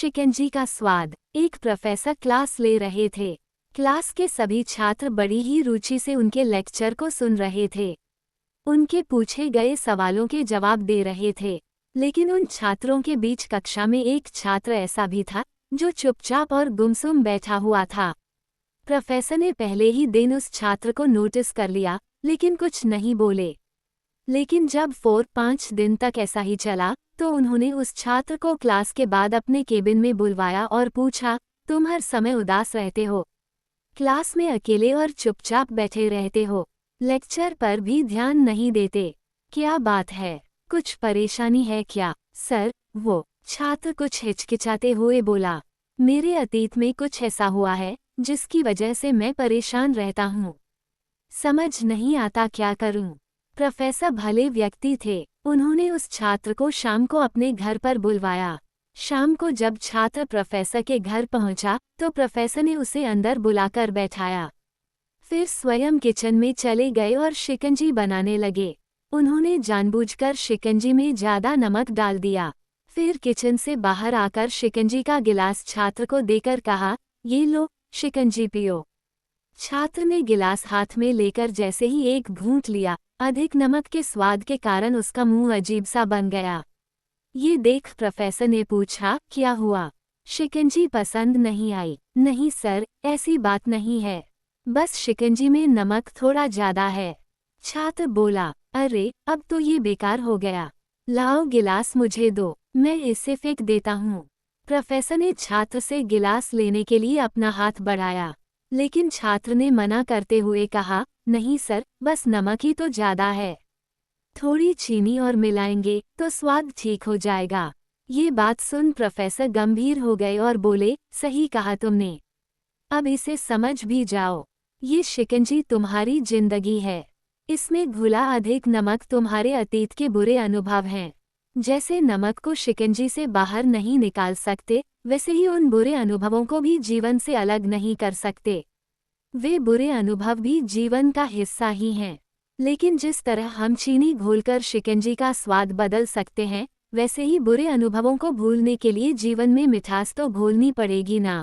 शिकंजी का स्वाद। एक प्रोफेसर क्लास ले रहे थे। क्लास के सभी छात्र बड़ी ही रुचि से उनके लेक्चर को सुन रहे थे। उनके पूछे गए सवालों के जवाब दे रहे थे, लेकिन उन छात्रों के बीच कक्षा में एक छात्र ऐसा भी था जो चुपचाप और गुमसुम बैठा हुआ था। प्रोफेसर ने पहले ही दिन उस छात्र को नोटिस कर लिया, लेकिन कुछ नहीं बोले। लेकिन जब 4-5 दिन तक ऐसा ही चला, तो उन्होंने उस छात्र को क्लास के बाद अपने केबिन में बुलवाया और पूछा, तुम हर समय उदास रहते हो, क्लास में अकेले और चुपचाप बैठे रहते हो, लेक्चर पर भी ध्यान नहीं देते, क्या बात है, कुछ परेशानी है क्या? सर, वो छात्र कुछ हिचकिचाते हुए बोला, मेरे अतीत में कुछ ऐसा हुआ है जिसकी वजह से मैं परेशान रहता हूँ। समझ नहीं आता क्या करूँ। प्रोफेसर भले व्यक्ति थे, उन्होंने उस छात्र को शाम को अपने घर पर बुलवाया। शाम को जब छात्र प्रोफेसर के घर पहुंचा, तो प्रोफेसर ने उसे अंदर बुलाकर बैठाया। फिर स्वयं किचन में चले गए और शिकंजी बनाने लगे। उन्होंने जानबूझकर शिकंजी में ज़्यादा नमक डाल दिया। फिर किचन से बाहर आकर शिकंजी का गिलास छात्र को देकर कहा, ये लो, शिकंजी पियो। छात्र ने गिलास हाथ में लेकर जैसे ही एक घूंट लिया, अधिक नमक के स्वाद के कारण उसका मुंह अजीब सा बन गया। ये देख प्रोफेसर ने पूछा, क्या हुआ? शिकंजी पसंद नहीं आई? नहीं सर, ऐसी बात नहीं है, बस शिकंजी में नमक थोड़ा ज़्यादा है। छात्र बोला, अरे अब तो ये बेकार हो गया, लाओ गिलास मुझे दो, मैं इसे फेंक देता हूँ। प्रोफेसर ने छात्र से गिलास लेने के लिए अपना हाथ बढ़ाया, लेकिन छात्र ने मना करते हुए कहा, नहीं सर, बस नमक ही तो ज़्यादा है, थोड़ी चीनी और मिलाएंगे तो स्वाद ठीक हो जाएगा। ये बात सुन प्रोफेसर गंभीर हो गए और बोले, सही कहा तुमने, अब इसे समझ भी जाओ, ये शिकंजी तुम्हारी जिंदगी है, इसमें घुला अधिक नमक तुम्हारे अतीत के बुरे अनुभव हैं। जैसे नमक को शिकंजी से बाहर नहीं निकाल सकते, वैसे ही उन बुरे अनुभवों को भी जीवन से अलग नहीं कर सकते। वे बुरे अनुभव भी जीवन का हिस्सा ही हैं। लेकिन जिस तरह हम चीनी घोलकर शिकंजी का स्वाद बदल सकते हैं, वैसे ही बुरे अनुभवों को भूलने के लिए जीवन में मिठास तो घोलनी पड़ेगी ना।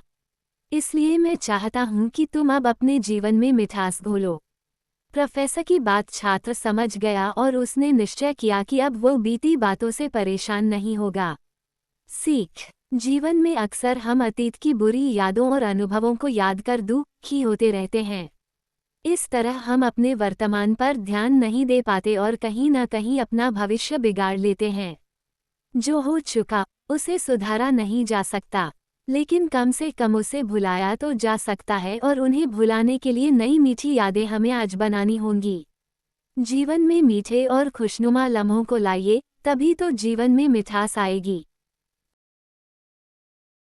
इसलिए मैं चाहता हूँ कि तुम अब अपने जीवन में मिठास घोलो। प्रोफेसर की बात छात्र समझ गया और उसने निश्चय किया कि अब वो बीती बातों से परेशान नहीं होगा। सीख, जीवन में अक्सर हम अतीत की बुरी यादों और अनुभवों को याद कर दुखी होते रहते हैं। इस तरह हम अपने वर्तमान पर ध्यान नहीं दे पाते और कहीं न कहीं अपना भविष्य बिगाड़ लेते हैं। जो हो चुका उसे सुधारा नहीं जा सकता, लेकिन कम से कम उसे भुलाया तो जा सकता है और उन्हें भुलाने के लिए नई मीठी यादें हमें आज बनानी होंगी। जीवन में मीठे और खुशनुमा लम्हों को लाइए, तभी तो जीवन में मिठास आएगी।